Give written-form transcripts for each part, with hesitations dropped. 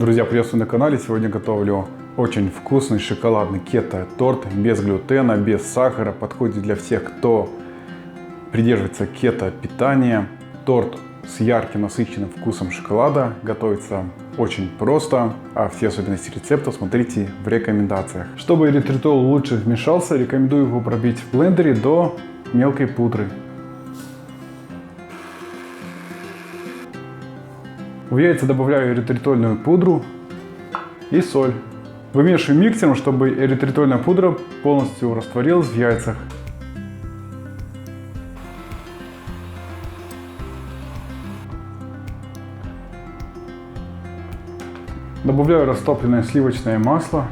Друзья, приветствую на канале. Сегодня готовлю очень вкусный шоколадный кето-торт без глютена, без сахара. Подходит для всех, кто придерживается кето-питания. Торт с ярким насыщенным вкусом шоколада. Готовится очень просто, а все особенности рецепта смотрите в рекомендациях. Чтобы эритритол лучше вмешался, рекомендую его пробить в блендере до мелкой пудры. В яйца добавляю эритритольную пудру и соль. Вымешиваю миксером, чтобы эритритольная пудра полностью растворилась в яйцах. Добавляю растопленное сливочное масло,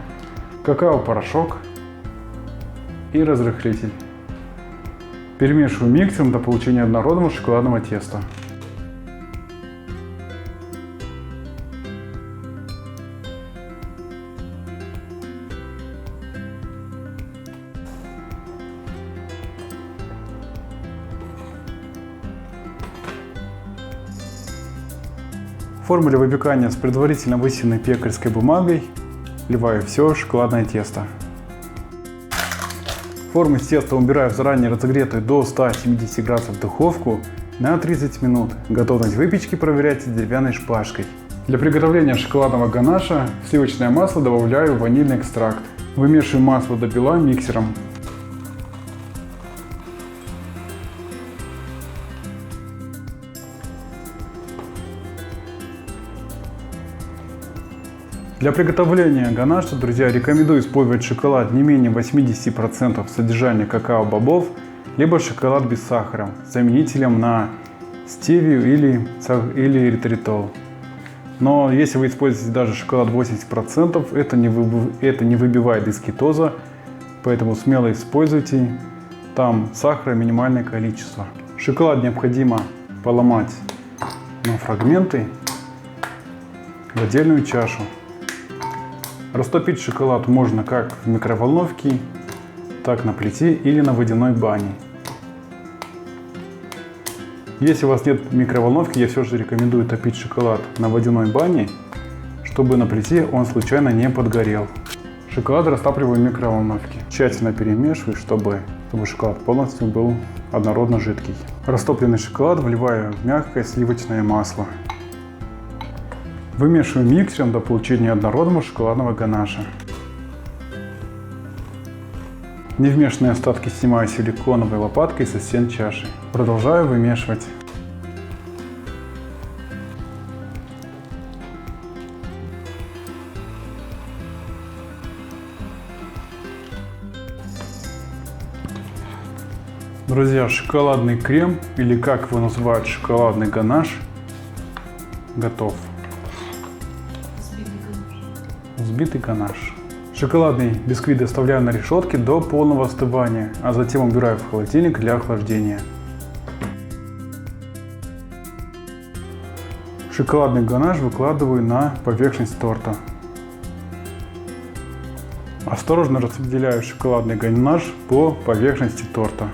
какао-порошок и разрыхлитель. Перемешиваю миксером до получения однородного шоколадного теста. В форму для выпекания с предварительно высеянной пекарской бумагой вливаю все шоколадное тесто. Форму из теста убираю в заранее разогретую до 170 градусов духовку на 30 минут. Готовность выпечки проверяйте деревянной шпажкой. Для приготовления шоколадного ганаша в сливочное масло добавляю ванильный экстракт. Вымешиваю масло до бела миксером. Для приготовления ганаша, друзья, рекомендую использовать шоколад не менее 80% содержания какао-бобов, либо шоколад без сахара с заменителем на стевию или эритритол. Но если вы используете даже шоколад 80%, это не выбивает из кетоза, поэтому смело используйте, там сахара минимальное количество. Шоколад необходимо поломать на фрагменты в отдельную чашу. Растопить шоколад можно как в микроволновке, так на плите или на водяной бане. Если у вас нет микроволновки, я все же рекомендую топить шоколад на водяной бане, чтобы на плите он случайно не подгорел. Шоколад растапливаю в микроволновке. Тщательно перемешиваю, чтобы шоколад полностью был однородно жидкий. Растопленный шоколад вливаю в мягкое сливочное масло. Вымешиваю миксером до получения однородного шоколадного ганаша. Невмешанные остатки снимаю силиконовой лопаткой со стен чаши. Продолжаю вымешивать. Друзья, шоколадный крем, или как его называют, шоколадный ганаш, готов. Взбитый ганаш. Шоколадный бисквит оставляю на решетке до полного остывания, а затем убираю в холодильник для охлаждения. Шоколадный ганаш выкладываю на поверхность торта. Осторожно распределяю шоколадный ганаш по поверхности торта.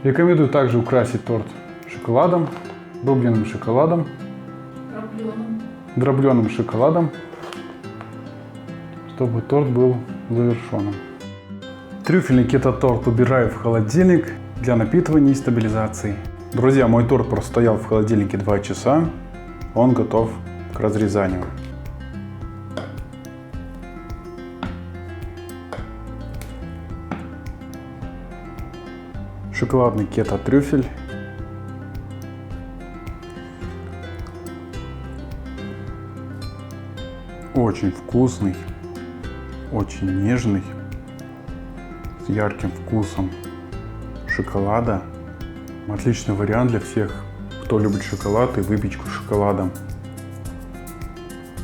Рекомендую также украсить торт шоколадом, рубленым шоколадом, дробленым шоколадом, чтобы торт был завершенным. Трюфельный кето-торт убираю в холодильник для напитывания и стабилизации. Друзья, мой торт простоял в холодильнике 2 часа, он готов к разрезанию. Шоколадный кето-трюфель. Очень вкусный, очень нежный, с ярким вкусом шоколада. Отличный вариант для всех, кто любит шоколад и выпечку с шоколадом.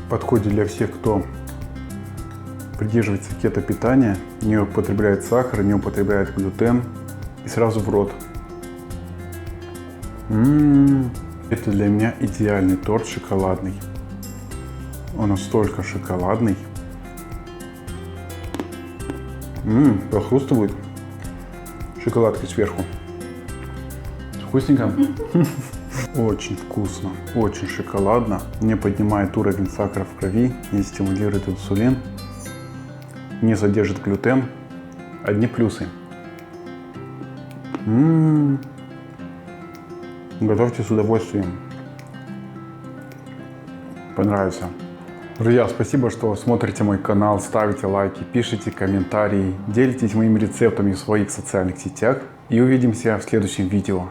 Подходит для всех, кто придерживается кето-питания, не употребляет сахар, не употребляет глютен, и сразу в рот. Это для меня идеальный торт шоколадный. Он настолько шоколадный. Похрустывает шоколадкой сверху. Вкусненько? Очень вкусно, очень шоколадно. Не поднимает уровень сахара в крови, не стимулирует инсулин, не содержит глютен. Одни плюсы. Готовьте с удовольствием. Понравится. Друзья, спасибо, что смотрите мой канал, ставите лайки, пишите комментарии, делитесь моими рецептами в своих социальных сетях. И увидимся в следующем видео.